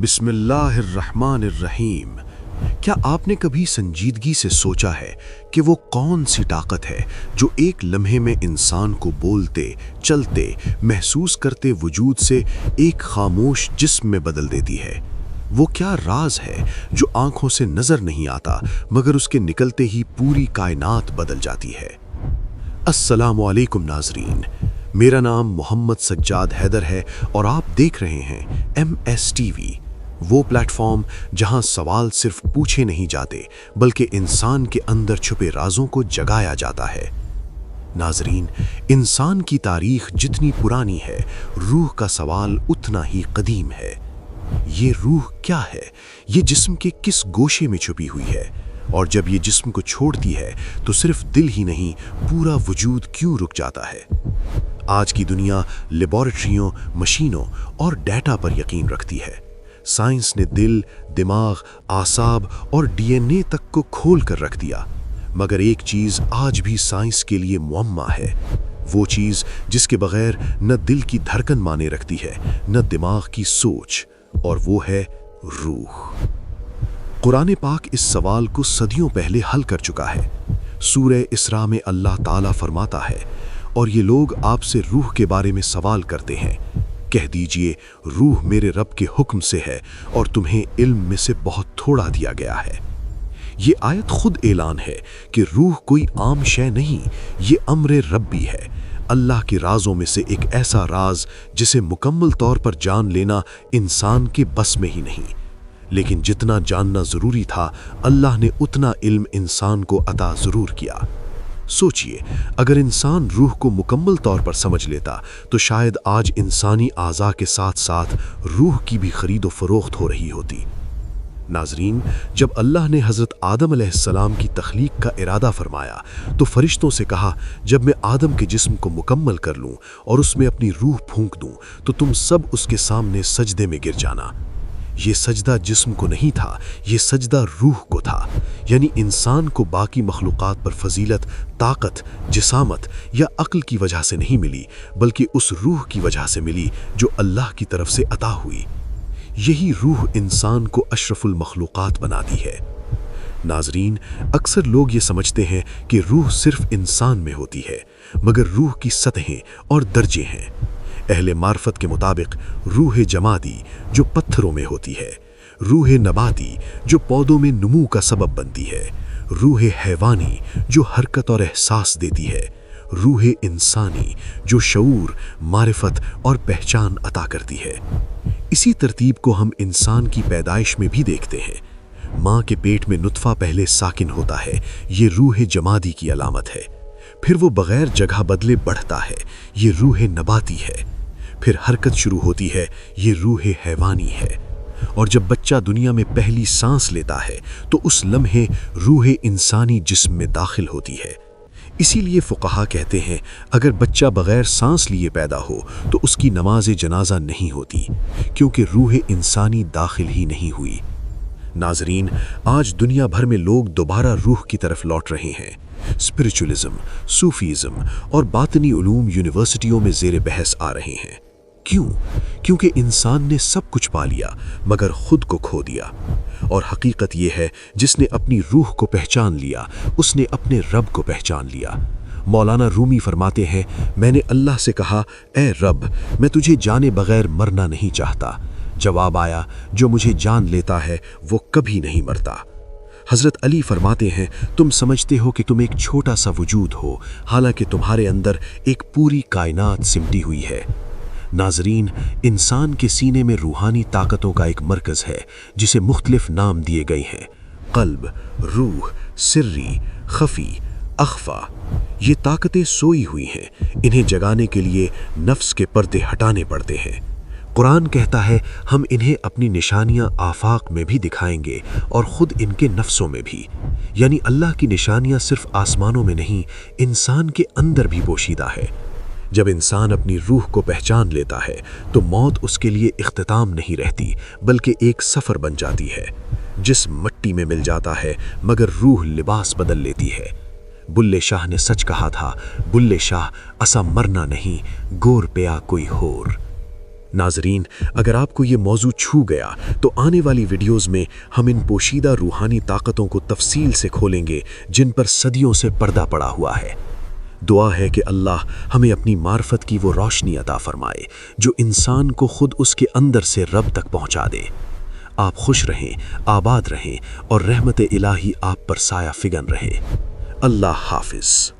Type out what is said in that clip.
بسم اللہ الرحمن الرحیم۔ کیا آپ نے کبھی سنجیدگی سے سوچا ہے کہ وہ کون سی طاقت ہے جو ایک لمحے میں انسان کو بولتے، چلتے، محسوس کرتے وجود سے ایک خاموش جسم میں بدل دیتی ہے؟ وہ کیا راز ہے جو آنکھوں سے نظر نہیں آتا مگر اس کے نکلتے ہی پوری کائنات بدل جاتی ہے؟ السلام علیکم ناظرین، میرا نام محمد سجاد حیدر ہے اور آپ دیکھ رہے ہیں MS-TV، وہ پلیٹ فارم جہاں سوال صرف پوچھے نہیں جاتے بلکہ انسان کے اندر چھپے رازوں کو جگایا جاتا ہے۔ ناظرین، انسان کی تاریخ جتنی پرانی ہے، روح کا سوال اتنا ہی قدیم ہے۔ یہ روح کیا ہے؟ یہ جسم کے کس گوشے میں چھپی ہوئی ہے؟ اور جب یہ جسم کو چھوڑتی ہے تو صرف دل ہی نہیں، پورا وجود کیوں رک جاتا ہے؟ آج کی دنیا لیبارٹریوں، مشینوں اور ڈیٹا پر یقین رکھتی ہے۔ سائنس نے دل، دماغ، اعصاب اور DNA تک کو کھول کر رکھ دیا، مگر ایک چیز آج بھی سائنس کے لیے معمہ ہے، وہ چیز جس کے بغیر نہ دل کی دھڑکن مانے رکھتی ہے، نہ دماغ کی سوچ، اور وہ ہے روح۔ قرآن پاک اس سوال کو صدیوں پہلے حل کر چکا ہے۔ سورہ اسراء میں اللہ تعالیٰ فرماتا ہے، اور یہ لوگ آپ سے روح کے بارے میں سوال کرتے ہیں، کہہ دیجئے روح میرے رب کے حکم سے ہے اور تمہیں علم میں سے بہت تھوڑا دیا گیا ہے۔ یہ آیت خود اعلان ہے کہ روح کوئی عام شے نہیں، یہ امر ربی ہے، اللہ کے رازوں میں سے ایک ایسا راز جسے مکمل طور پر جان لینا انسان کے بس میں ہی نہیں، لیکن جتنا جاننا ضروری تھا اللہ نے اتنا علم انسان کو عطا ضرور کیا۔ سوچئے، اگر انسان روح کو مکمل طور پر سمجھ لیتا تو شاید آج انسانی اعضاء کے ساتھ ساتھ روح کی بھی خرید و فروخت ہو رہی ہوتی۔ ناظرین، جب اللہ نے حضرت آدم علیہ السلام کی تخلیق کا ارادہ فرمایا تو فرشتوں سے کہا، جب میں آدم کے جسم کو مکمل کر لوں اور اس میں اپنی روح پھونک دوں تو تم سب اس کے سامنے سجدے میں گر جانا۔ یہ سجدہ جسم کو نہیں تھا، یہ سجدہ روح کو تھا، یعنی انسان کو باقی مخلوقات پر فضیلت، طاقت، جسامت یا عقل کی وجہ سے نہیں ملی بلکہ اس روح کی وجہ سے ملی جو اللہ کی طرف سے عطا ہوئی۔ یہی روح انسان کو اشرف المخلوقات بناتی ہے۔ ناظرین، اکثر لوگ یہ سمجھتے ہیں کہ روح صرف انسان میں ہوتی ہے، مگر روح کی سطحیں اور درجے ہیں۔ اہل معرفت کے مطابق روح جمادی جو پتھروں میں ہوتی ہے، روح نباتی جو پودوں میں نمو کا سبب بنتی ہے، روح حیوانی جو حرکت اور احساس دیتی ہے، روح انسانی جو شعور، معرفت اور پہچان عطا کرتی ہے۔ اسی ترتیب کو ہم انسان کی پیدائش میں بھی دیکھتے ہیں۔ ماں کے پیٹ میں نطفہ پہلے ساکن ہوتا ہے، یہ روح جمادی کی علامت ہے۔ پھر وہ بغیر جگہ بدلے بڑھتا ہے، یہ روح نباتی ہے۔ پھر حرکت شروع ہوتی ہے، یہ روح حیوانی ہے۔ اور جب بچہ دنیا میں پہلی سانس لیتا ہے تو اس لمحے روح انسانی جسم میں داخل ہوتی ہے۔ اسی لیے فقہا کہتے ہیں، اگر بچہ بغیر سانس لیے پیدا ہو تو اس کی نماز جنازہ نہیں ہوتی، کیونکہ روح انسانی داخل ہی نہیں ہوئی۔ ناظرین، آج دنیا بھر میں لوگ دوبارہ روح کی طرف لوٹ رہے ہیں۔ اسپرچولزم، صوفیزم اور باطنی علوم یونیورسٹیوں میں زیر بحث آ رہے ہیں۔ کیوں؟ کیونکہ انسان نے سب کچھ پا لیا مگر خود کو کھو دیا، اور حقیقت یہ ہے جس نے اپنی روح کو پہچان لیا اس نے اپنے رب کو پہچان لیا۔ مولانا رومی فرماتے ہیں، میں نے اللہ سے کہا، اے رب، میں تجھے جانے بغیر مرنا نہیں چاہتا۔ جواب آیا، جو مجھے جان لیتا ہے وہ کبھی نہیں مرتا۔ حضرت علی فرماتے ہیں، تم سمجھتے ہو کہ تم ایک چھوٹا سا وجود ہو، حالانکہ تمہارے اندر ایک پوری کائنات سمٹی ہوئی ہے۔ ناظرین، انسان کے سینے میں روحانی طاقتوں کا ایک مرکز ہے جسے مختلف نام دیے گئے ہیں: قلب، روح، سری، خفی، اخفا۔ یہ طاقتیں سوئی ہوئی ہیں، انہیں جگانے کے لیے نفس کے پردے ہٹانے پڑتے ہیں۔ قرآن کہتا ہے، ہم انہیں اپنی نشانیاں آفاق میں بھی دکھائیں گے اور خود ان کے نفسوں میں بھی، یعنی اللہ کی نشانیاں صرف آسمانوں میں نہیں، انسان کے اندر بھی پوشیدہ ہے۔ جب انسان اپنی روح کو پہچان لیتا ہے تو موت اس کے لیے اختتام نہیں رہتی بلکہ ایک سفر بن جاتی ہے۔ جسم مٹی میں مل جاتا ہے مگر روح لباس بدل لیتی ہے۔ بلے شاہ نے سچ کہا تھا، بلے شاہ اسا مرنا نہیں، گور پیا کوئی ہور۔ ناظرین، اگر آپ کو یہ موضوع چھو گیا تو آنے والی ویڈیوز میں ہم ان پوشیدہ روحانی طاقتوں کو تفصیل سے کھولیں گے جن پر صدیوں سے پردہ پڑا ہوا ہے۔ دعا ہے کہ اللہ ہمیں اپنی معرفت کی وہ روشنی عطا فرمائے جو انسان کو خود اس کے اندر سے رب تک پہنچا دے۔ آپ خوش رہیں، آباد رہیں اور رحمت الہی آپ پر سایہ فگن رہے۔ اللہ حافظ۔